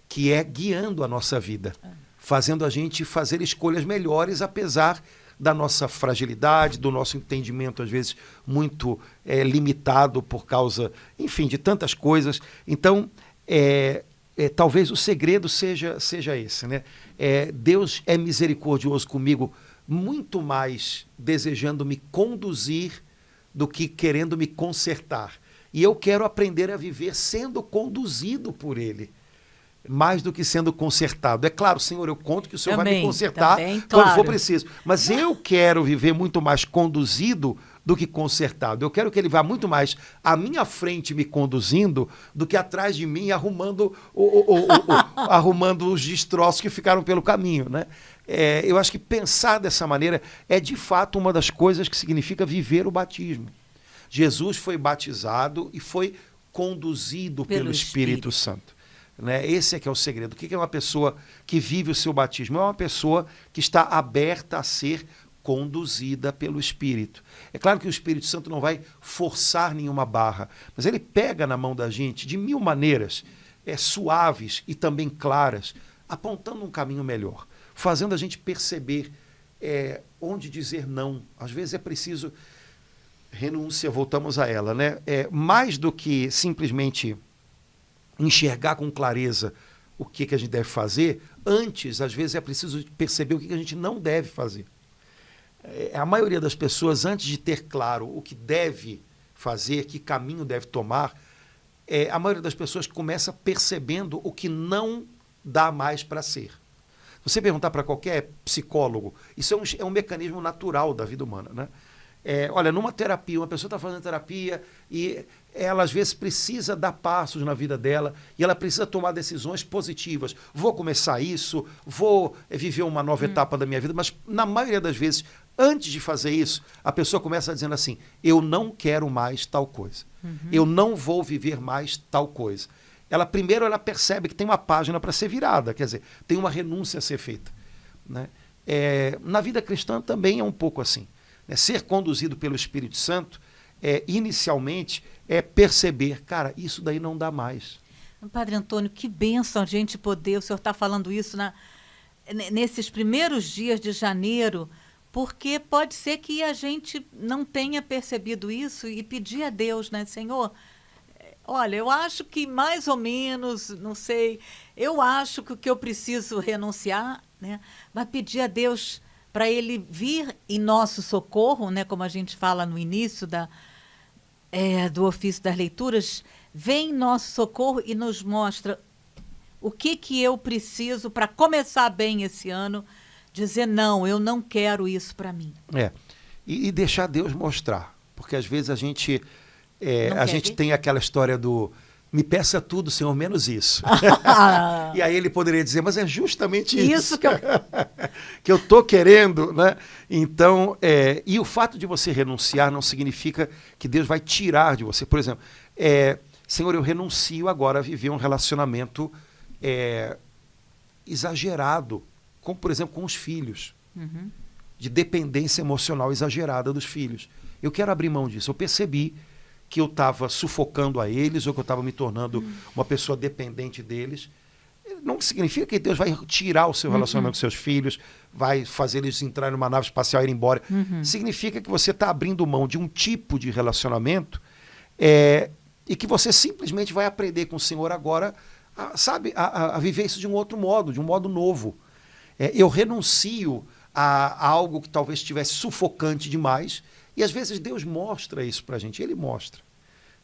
que é guiando a nossa vida, fazendo a gente fazer escolhas melhores, apesar da nossa fragilidade, do nosso entendimento, às vezes, muito limitado por causa, enfim, de tantas coisas. Então, talvez o segredo seja esse, né? Deus é misericordioso comigo, muito mais desejando me conduzir do que querendo me consertar. E eu quero aprender a viver sendo conduzido por Ele, mais do que sendo consertado. É claro, Senhor, eu conto que o Senhor vai me consertar quando for preciso. Mas eu quero viver muito mais conduzido do que consertado. Eu quero que Ele vá muito mais à minha frente me conduzindo do que atrás de mim arrumando os destroços que ficaram pelo caminho, né? Eu acho que pensar dessa maneira é de fato uma das coisas que significa viver o batismo. Jesus foi batizado e foi conduzido pelo Espírito Santo. Né? Esse é que é o segredo. O que é uma pessoa que vive o seu batismo? É uma pessoa que está aberta a ser conduzida pelo Espírito. É claro que o Espírito Santo não vai forçar nenhuma barra, mas ele pega na mão da gente de mil maneiras, suaves e também claras, apontando um caminho melhor, fazendo a gente perceber onde dizer não. Às vezes é preciso renúncia, voltamos a ela, né? Mais do que simplesmente enxergar com clareza o que a gente deve fazer, antes, às vezes, é preciso perceber o que a gente não deve fazer. A maioria das pessoas, antes de ter claro o que deve fazer, que caminho deve tomar, a maioria das pessoas começa percebendo o que não dá mais para ser. Se você perguntar para qualquer psicólogo, isso é um mecanismo natural da vida humana, né? Olha, numa terapia, uma pessoa está fazendo terapia e ela às vezes precisa dar passos na vida dela e ela precisa tomar decisões positivas. Vou começar isso, vou viver uma nova etapa da minha vida, mas na maioria das vezes, antes de fazer isso, a pessoa começa dizendo assim, eu não quero mais tal coisa, eu não vou viver mais tal coisa. Primeiro ela percebe que tem uma página para ser virada, quer dizer, tem uma renúncia a ser feita, né? Na vida cristã também é um pouco assim. Ser conduzido pelo Espírito Santo, inicialmente, é perceber, cara, isso daí não dá mais. Padre Antônio, que bênção a gente poder, o senhor está falando isso nesses primeiros dias de janeiro, porque pode ser que a gente não tenha percebido isso e pedir a Deus, né, Senhor, olha, eu acho que mais ou menos, não sei, eu acho que o que eu preciso renunciar, né, vai pedir a Deus para Ele vir em nosso socorro, né, como a gente fala no início do ofício das leituras, vem em nosso socorro e nos mostra o que eu preciso para começar bem esse ano, dizer não, eu não quero isso para mim. E deixar Deus mostrar, porque às vezes a gente ver? tem aquela história do me peça tudo, Senhor, menos isso. E aí ele poderia dizer, mas é justamente isso que eu estou querendo, né? Então, e o fato de você renunciar não significa que Deus vai tirar de você. Por exemplo, Senhor, eu renuncio agora a viver um relacionamento exagerado, como, por exemplo, com os filhos. Uhum. De dependência emocional exagerada dos filhos. Eu quero abrir mão disso. Eu percebi que eu estava sufocando a eles ou que eu estava me tornando uma pessoa dependente deles. Não significa que Deus vai tirar o seu relacionamento com seus filhos, vai fazer eles entrarem numa nave espacial e ir embora. Significa que você está abrindo mão de um tipo de relacionamento e que você simplesmente vai aprender com o Senhor agora, a viver isso de um outro modo, de um modo novo. Eu renuncio a algo que talvez estivesse sufocante demais, e às vezes Deus mostra isso para a gente, Ele mostra.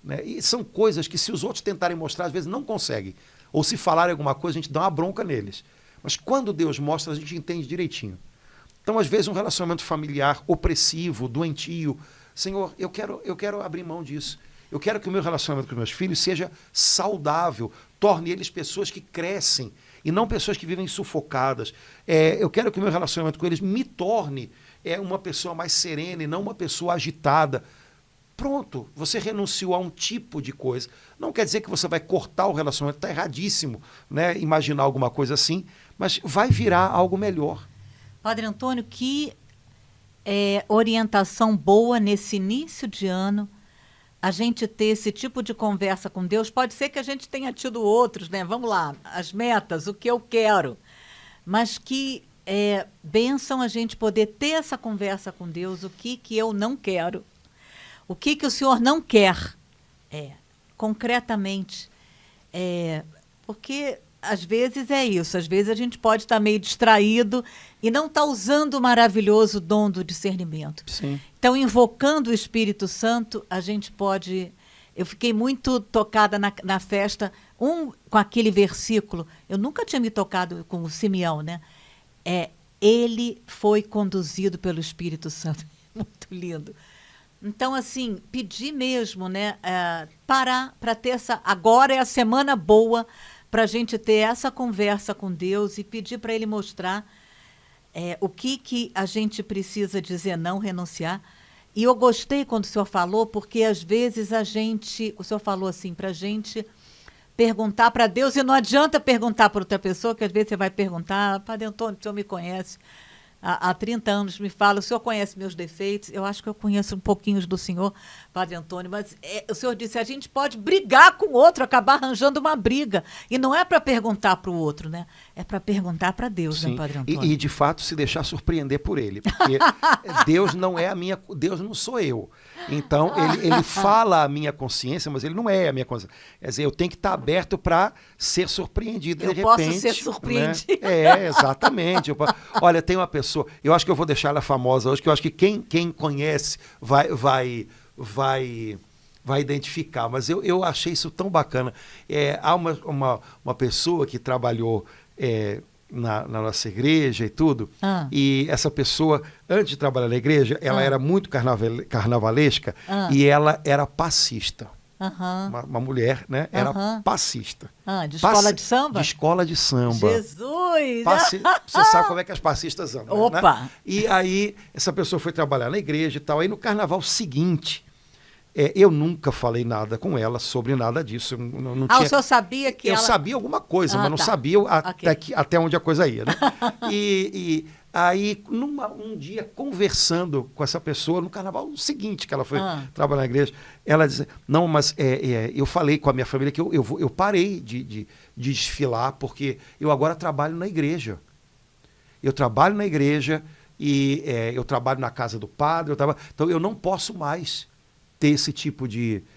Né? E são coisas que se os outros tentarem mostrar, às vezes não conseguem. Ou se falarem alguma coisa, a gente dá uma bronca neles. Mas quando Deus mostra, a gente entende direitinho. Então, às vezes, um relacionamento familiar opressivo, doentio, Senhor, eu quero abrir mão disso. Eu quero que o meu relacionamento com os meus filhos seja saudável, torne eles pessoas que crescem, e não pessoas que vivem sufocadas. Eu quero que o meu relacionamento com eles me torne uma pessoa mais serena e não uma pessoa agitada. Pronto, você renunciou a um tipo de coisa. Não quer dizer que você vai cortar o relacionamento, está erradíssimo, né? Imaginar alguma coisa assim, mas vai virar algo melhor. Padre Antônio, que orientação boa nesse início de ano, a gente ter esse tipo de conversa com Deus. Pode ser que a gente tenha tido outros, né? Vamos lá, as metas, o que eu quero. Mas que bênção a gente poder ter essa conversa com Deus, o que eu não quero. O que o Senhor não quer, concretamente. Porque às vezes é isso, às vezes a gente pode estar meio distraído e não estar usando o maravilhoso dom do discernimento. Sim. Então, invocando o Espírito Santo, a gente pode... Eu fiquei muito tocada na festa, com aquele versículo. Eu nunca tinha me tocado com o Simeão, né? Ele foi conduzido pelo Espírito Santo. Muito lindo. Então, assim, pedir mesmo, né? Parar para ter essa... Agora é a semana boa para a gente ter essa conversa com Deus e pedir para Ele mostrar o que a gente precisa dizer não, renunciar. E eu gostei quando o senhor falou, porque às vezes o senhor falou assim, para a gente perguntar para Deus, e não adianta perguntar para outra pessoa, que às vezes você vai perguntar, Padre Antônio, o senhor me conhece há 30 anos, me fala, o senhor conhece meus defeitos? Eu acho que eu conheço um pouquinho do senhor, Padre Antônio, mas o senhor disse, a gente pode brigar com o outro, acabar arranjando uma briga. E não é para perguntar para o outro, né? É para perguntar para Deus, Sim. Né, Padre Antônio? E, de fato, se deixar surpreender por Ele, porque Deus não é Deus não sou eu. Então, ele fala a minha consciência, mas ele não é a minha consciência. Quer dizer, eu tenho que estar aberto para ser surpreendido. Eu de posso repente, ser surpreendida. Né? Exatamente. Olha, tem uma pessoa, eu acho que eu vou deixar ela famosa hoje, que eu acho que quem conhece vai identificar, mas eu achei isso tão bacana. Há uma pessoa que trabalhou na nossa igreja e tudo, e essa pessoa, antes de trabalhar na igreja, ela era muito carnavalesca e ela era passista. Uma mulher, né? Era passista. De escola de samba? De escola de samba. Jesus! Você sabe como é que as passistas andam, Opa! Né? E aí, essa pessoa foi trabalhar na igreja e tal. Aí, no carnaval seguinte, eu nunca falei nada com ela sobre nada disso. Não tinha... o senhor sabia que Eu sabia alguma coisa, mas não sabia até onde a coisa ia, né? E aí, um dia, conversando com essa pessoa, no carnaval seguinte que ela foi trabalhar na igreja, ela disse, não, mas eu falei com a minha família que eu parei de desfilar, porque eu agora trabalho na igreja. Eu trabalho na igreja e eu trabalho na casa do padre, então eu não posso mais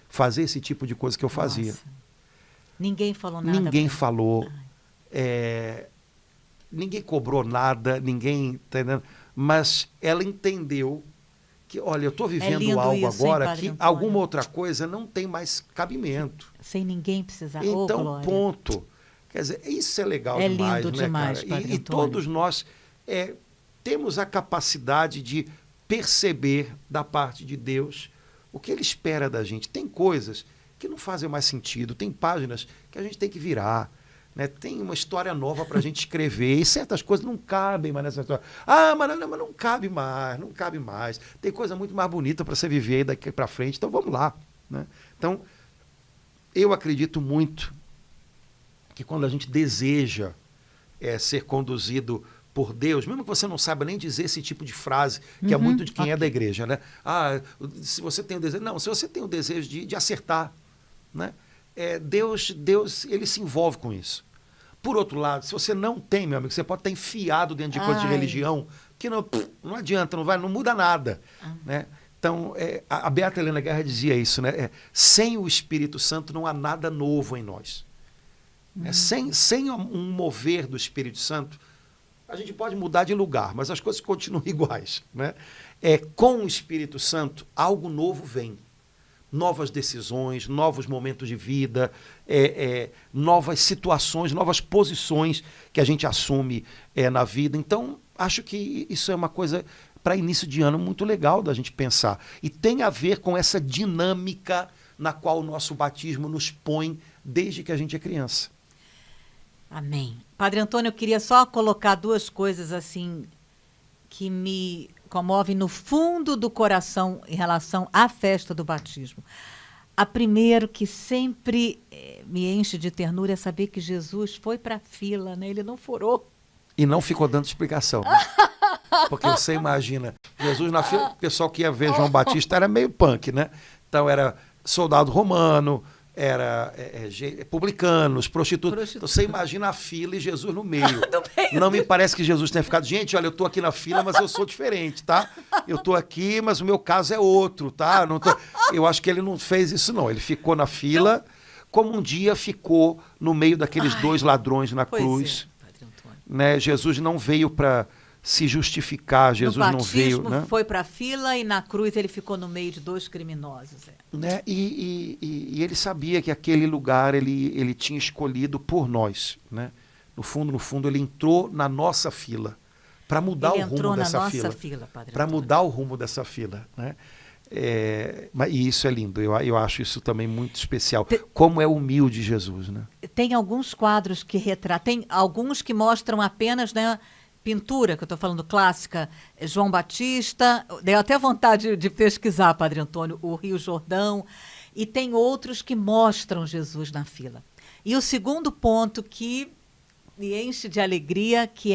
fazer esse tipo de coisa que eu fazia. Nossa. Ninguém falou nada. Ninguém falou. Ninguém cobrou nada, ninguém, tá entendendo? Mas ela entendeu que, olha, eu estou vivendo lindo algo isso, hein, agora Padre que Antônio? alguma outra coisa não tem mais cabimento. Sem ninguém precisar. Ô, Então, glória. ponto. Quer dizer, isso é legal É demais, lindo né, demais, cara? Padre E Antônio. todos nós temos a capacidade de perceber da parte de Deus o que Ele espera da gente. Tem coisas que não fazem mais sentido, tem páginas que a gente tem que virar, né? Tem uma história nova para a gente escrever e certas coisas não cabem mais nessa história. Ah, mas não cabe mais, não cabe mais. Tem coisa muito mais bonita para você viver daqui para frente, então vamos lá, né? Então, eu acredito muito que quando a gente deseja ser conduzido por Deus, mesmo que você não saiba nem dizer esse tipo de frase, que é muito de quem é da igreja, né? Ah, se você tem o desejo... Não, se você tem o desejo de acertar, né? Deus, ele se envolve com isso. Por outro lado, se você não tem, meu amigo, você pode estar enfiado dentro de coisa de religião, que não adianta, não muda nada, né? Então, a Beata Helena Guerra dizia isso, né? Sem o Espírito Santo não há nada novo em nós. Sem um mover do Espírito Santo, a gente pode mudar de lugar, mas as coisas continuam iguais, né? Com o Espírito Santo, algo novo vem. Novas decisões, novos momentos de vida, novas situações, novas posições que a gente assume na vida. Então, acho que isso é uma coisa para início de ano muito legal da gente pensar. E tem a ver com essa dinâmica na qual o nosso batismo nos põe desde que a gente é criança. Amém. Padre Antônio, eu queria só colocar duas coisas assim que me comovem no fundo do coração em relação à festa do batismo. A primeira que sempre me enche de ternura é saber que Jesus foi para a fila, né? Ele não furou. E não ficou dando explicação. Né? Porque você imagina, Jesus na fila, o pessoal que ia ver João Batista era meio punk, né? Então era soldado romano, era publicanos, prostitutas. Então, você imagina a fila e Jesus no meio. Não me parece que Jesus tenha ficado, gente, olha, eu estou aqui na fila, mas eu sou diferente, tá? Eu estou aqui, mas o meu caso é outro, tá? Eu acho que ele não fez isso, não. Ele ficou na fila, como um dia ficou no meio daqueles dois ladrões na cruz. Né? Jesus não veio para se justificar, Jesus não veio... No batismo foi para a fila e na cruz ele ficou no meio de dois criminosos. Né? E ele sabia que aquele lugar ele tinha escolhido por nós. Né? No fundo, ele entrou na nossa fila para mudar o rumo dessa fila. Para mudar o rumo dessa fila. Né? E isso é lindo, eu acho isso também muito especial. Como é humilde Jesus. Né? Tem alguns quadros que retratam, tem alguns que mostram apenas... né, pintura, que eu estou falando clássica, João Batista, deu até vontade de pesquisar, Padre Antônio, o Rio Jordão, e tem outros que mostram Jesus na fila. E o segundo ponto que me enche de alegria, que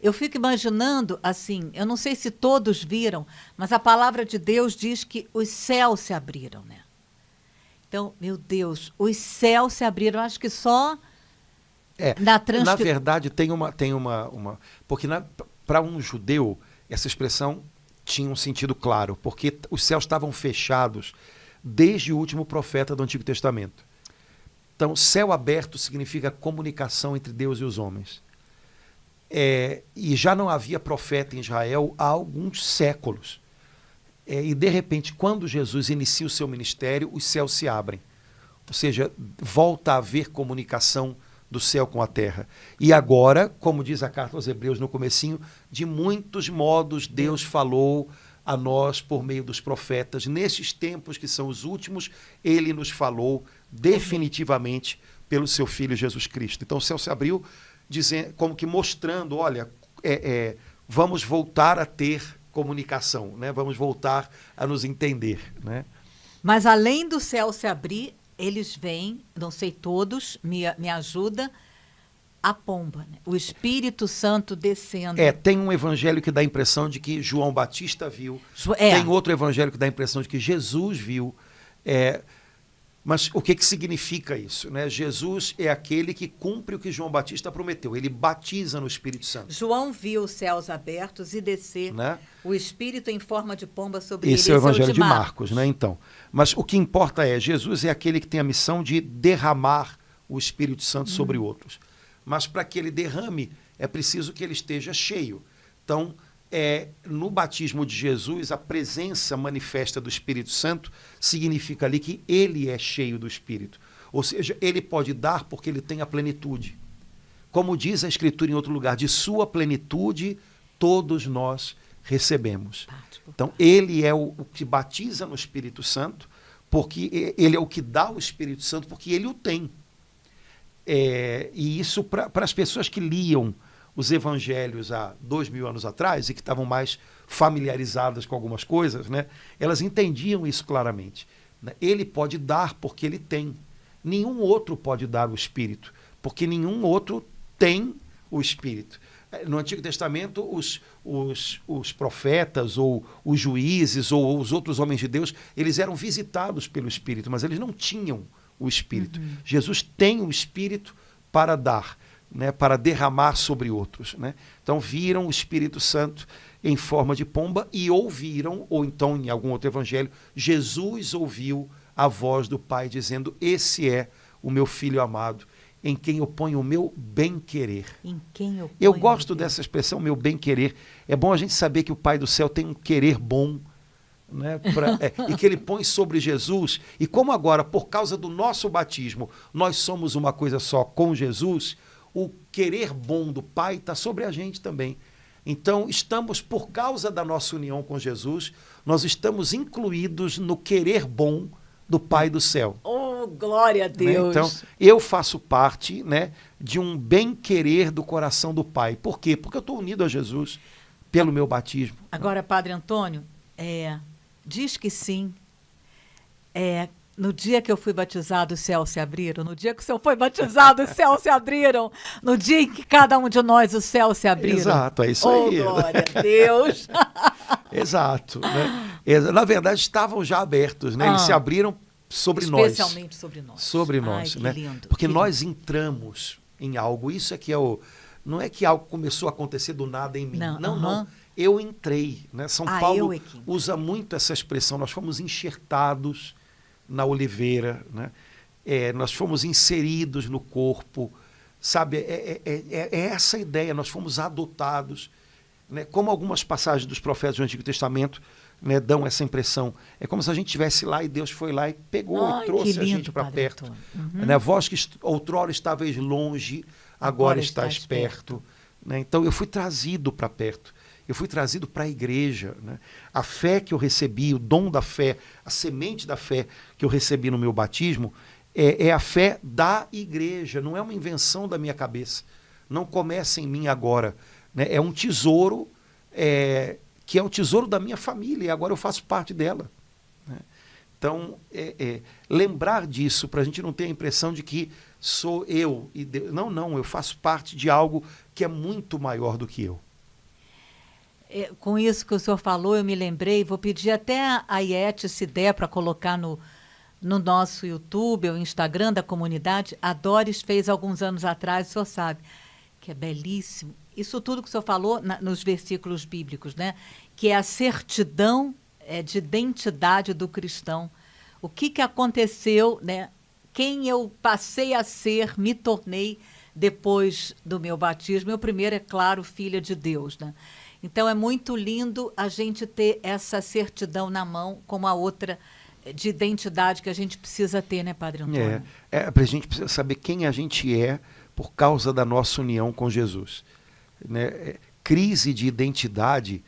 eu fico imaginando, assim, eu não sei se todos viram, mas a palavra de Deus diz que os céus se abriram, né? Então, meu Deus, os céus se abriram, acho que só... Na verdade, tem uma porque para um judeu, essa expressão tinha um sentido claro, porque os céus estavam fechados desde o último profeta do Antigo Testamento. Então, céu aberto significa comunicação entre Deus e os homens. E já não havia profeta em Israel há alguns séculos. E, de repente, quando Jesus inicia o seu ministério, os céus se abrem. Ou seja, volta a haver comunicação do céu com a terra. E agora, como diz a carta aos Hebreus no comecinho, de muitos modos Deus falou a nós por meio dos profetas. Nesses tempos que são os últimos, ele nos falou definitivamente pelo seu Filho Jesus Cristo. Então o céu se abriu, dizendo, como que mostrando, olha, vamos voltar a ter comunicação, né? Vamos voltar a nos entender. Né? Mas além do céu se abrir, eles vêm, não sei todos, me ajuda, a pomba, né? O Espírito Santo descendo. Tem um evangelho que dá a impressão de que João Batista viu, tem outro evangelho que dá a impressão de que Jesus viu, mas o que significa isso? Né? Jesus é aquele que cumpre o que João Batista prometeu, ele batiza no Espírito Santo. João viu os céus abertos e descer, né? O Espírito em forma de pomba sobre ele. Esse é o evangelho de Marcos, né? Então, mas o que importa Jesus é aquele que tem a missão de derramar o Espírito Santo sobre outros. Mas para que ele derrame, é preciso que ele esteja cheio. Então, no batismo de Jesus, a presença manifesta do Espírito Santo significa ali que ele é cheio do Espírito. Ou seja, ele pode dar porque ele tem a plenitude. Como diz a Escritura em outro lugar, de sua plenitude todos nós recebemos. Então, ele é o que batiza no Espírito Santo, porque ele é o que dá o Espírito Santo, porque ele o tem. E isso, para as pessoas que liam os evangelhos há 2000 anos atrás e que estavam mais familiarizadas com algumas coisas, né, elas entendiam isso claramente. Né? Ele pode dar porque ele tem. Nenhum outro pode dar o Espírito, porque nenhum outro tem o Espírito. No Antigo Testamento, os profetas ou os juízes ou os outros homens de Deus, eles eram visitados pelo Espírito, mas eles não tinham o Espírito. Jesus tem o Espírito para dar, né, para derramar sobre outros. Né? Então viram o Espírito Santo em forma de pomba e ouviram, ou então em algum outro evangelho, Jesus ouviu a voz do Pai dizendo: esse é o meu Filho amado, em quem eu ponho o meu bem-querer. Eu gosto dessa expressão, meu bem-querer. É bom a gente saber que o Pai do céu tem um querer bom, né, e que ele põe sobre Jesus. E como agora, por causa do nosso batismo, nós somos uma coisa só com Jesus, o querer bom do Pai está sobre a gente também. Então, estamos, por causa da nossa união com Jesus, nós estamos incluídos no querer bom do Pai do céu. Oh, glória a Deus! Né? Então, eu faço parte, né, de um bem-querer do coração do Pai. Por quê? Porque eu estou unido a Jesus pelo meu batismo. Agora, Padre Antônio, diz que sim. No dia que eu fui batizado, os céus se abriram. No dia que o senhor foi batizado, os céus se abriram. No dia em que cada um de nós, os céus se abriram. Exato, é isso aí. Oh, glória a Deus! Exato. Né? Na verdade, estavam já abertos, né? Eles se abriram sobre nós. Especialmente sobre nós. Sobre nós, Ai, né? que lindo, porque que nós entramos em algo. Isso é que não é que algo começou a acontecer do nada em mim. Não. Eu entrei, né? São Paulo usa muito essa expressão. Nós fomos enxertados na oliveira, né? Nós fomos inseridos no corpo, sabe? É essa ideia. Nós fomos adotados, né? Como algumas passagens dos profetas do Antigo Testamento, né, dão essa impressão. É como se a gente estivesse lá e Deus foi lá e pegou e trouxe a gente para perto. Né? Vós que outrora estavais longe, agora estáis perto. Né? Então eu fui trazido para perto. Eu fui trazido para a igreja. Né? A fé que eu recebi, o dom da fé, a semente da fé que eu recebi no meu batismo, é a fé da igreja, não é uma invenção da minha cabeça. Não começa em mim agora. Né? É um tesouro que é o tesouro da minha família, e agora eu faço parte dela. Né? Então, lembrar disso, para a gente não ter a impressão de que sou eu e Deus. Não, eu faço parte de algo que é muito maior do que eu. Com isso que o senhor falou, eu me lembrei, vou pedir até a Iete, se der, para colocar no nosso YouTube ou Instagram da comunidade. A Doris fez alguns anos atrás, o senhor sabe, que é belíssimo. Isso tudo que o senhor falou nos versículos bíblicos, né? Que é a certidão de identidade do cristão. O que aconteceu, né? Quem eu passei a ser, me tornei depois do meu batismo. Eu primeiro, é claro, filha de Deus, né? Então, é muito lindo a gente ter essa certidão na mão, como a outra de identidade que a gente precisa ter, né, Padre Antônio? A gente precisa saber quem a gente é por causa da nossa união com Jesus. Né? Crise de identidade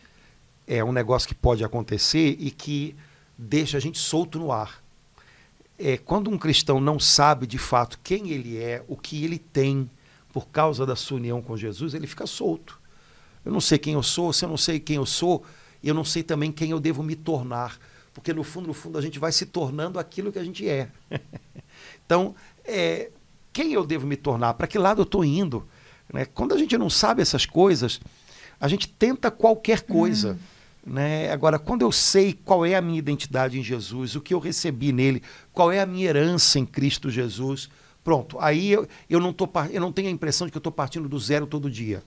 é um negócio que pode acontecer e que deixa a gente solto no ar. Quando um cristão não sabe de fato quem ele é, o que ele tem por causa da sua união com Jesus, ele fica solto. Eu não sei quem eu sou, se eu não sei quem eu sou, eu não sei também quem eu devo me tornar, porque no fundo, a gente vai se tornando aquilo que a gente é. Então, quem eu devo me tornar? Para que lado eu estou indo? Né? Quando a gente não sabe essas coisas, a gente tenta qualquer coisa. Né? Agora, quando eu sei qual é a minha identidade em Jesus, o que eu recebi nele, qual é a minha herança em Cristo Jesus, pronto, aí eu não tenho a impressão de que eu estou partindo do zero todo dia.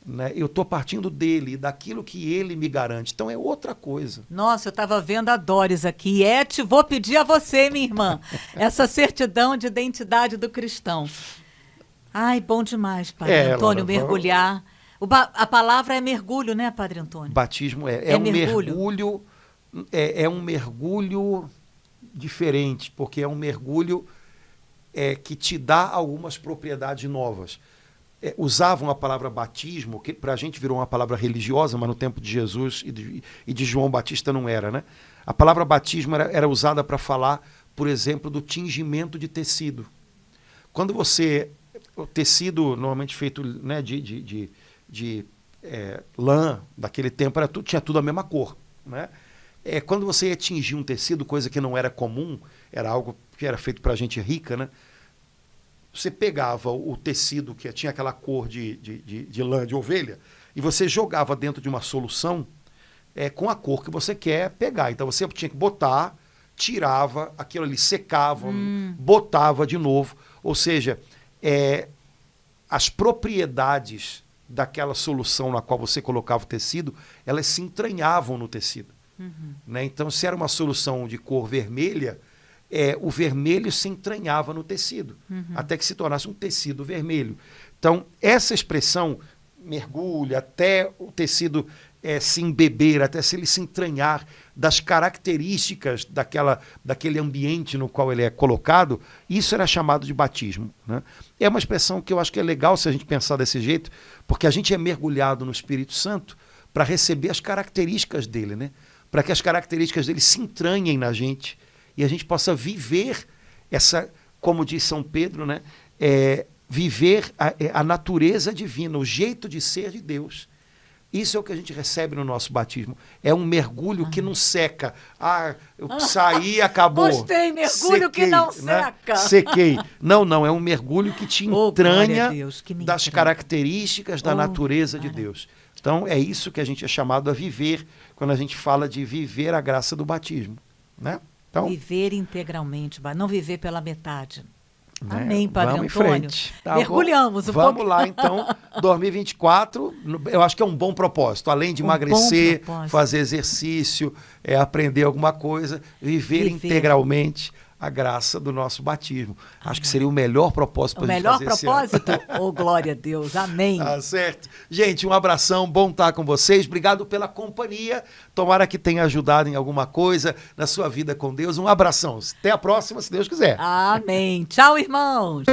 Né? Eu estou partindo dele, daquilo que ele me garante. Então é outra coisa. Nossa, eu estava vendo a Doris aqui. Iete, vou pedir a você, minha irmã, essa certidão de identidade do cristão. Ai, bom demais, Padre Antônio, mergulhar A palavra é mergulho, né, Padre Antônio? Batismo É um mergulho. mergulho, é um mergulho diferente, porque é um mergulho que te dá algumas propriedades novas. Usavam a palavra batismo, que para a gente virou uma palavra religiosa, mas no tempo de Jesus e de João Batista não era, né? A palavra batismo era usada para falar, por exemplo, do tingimento de tecido. Quando o tecido normalmente feito, né, de lã, daquele tempo, tinha tudo a mesma cor, né? Quando você ia tingir um tecido, coisa que não era comum, era algo que era feito para gente rica, né? Você pegava o tecido que tinha aquela cor de lã de ovelha e você jogava dentro de uma solução com a cor que você quer pegar. Então você tinha que botar, tirava, aquilo ali secava, botava de novo. Ou seja, as propriedades daquela solução na qual você colocava o tecido, elas se entranhavam no tecido. Né? Então, se era uma solução de cor vermelha, o vermelho se entranhava no tecido, até que se tornasse um tecido vermelho. Então, essa expressão, mergulha, até o tecido se embeber, até se ele se entranhar das características daquele ambiente no qual ele é colocado, isso era chamado de batismo. Né? É uma expressão que eu acho que é legal se a gente pensar desse jeito, porque a gente é mergulhado no Espírito Santo para receber as características dele, né? Para que as características dele se entranhem na gente e a gente possa viver essa, como diz São Pedro, né? Viver a natureza divina, o jeito de ser de Deus. Isso é o que a gente recebe no nosso batismo. É um mergulho que não seca. Eu saí e acabou. Gostei, mergulho que não seca. Né? Sequei. Não, é um mergulho que te entranha Deus, que das características da natureza de Deus. Então, é isso que a gente é chamado a viver quando a gente fala de viver a graça do batismo. Né? Então, viver integralmente, não viver pela metade. Né? Amém, Padre Vamos Antônio. Em frente. Tá Mergulhamos bom? Vamos lá, então. 2024, eu acho que é um bom propósito. Além de emagrecer, fazer exercício, aprender alguma coisa, viver integralmente a graça do nosso batismo. Acho que seria o melhor propósito para a gente fazer esse ano. O melhor propósito? Oh, glória a Deus. Amém. Tá certo. Gente, um abração, bom estar com vocês. Obrigado pela companhia. Tomara que tenha ajudado em alguma coisa na sua vida com Deus. Um abração. Até a próxima, se Deus quiser. Amém. Tchau, irmãos.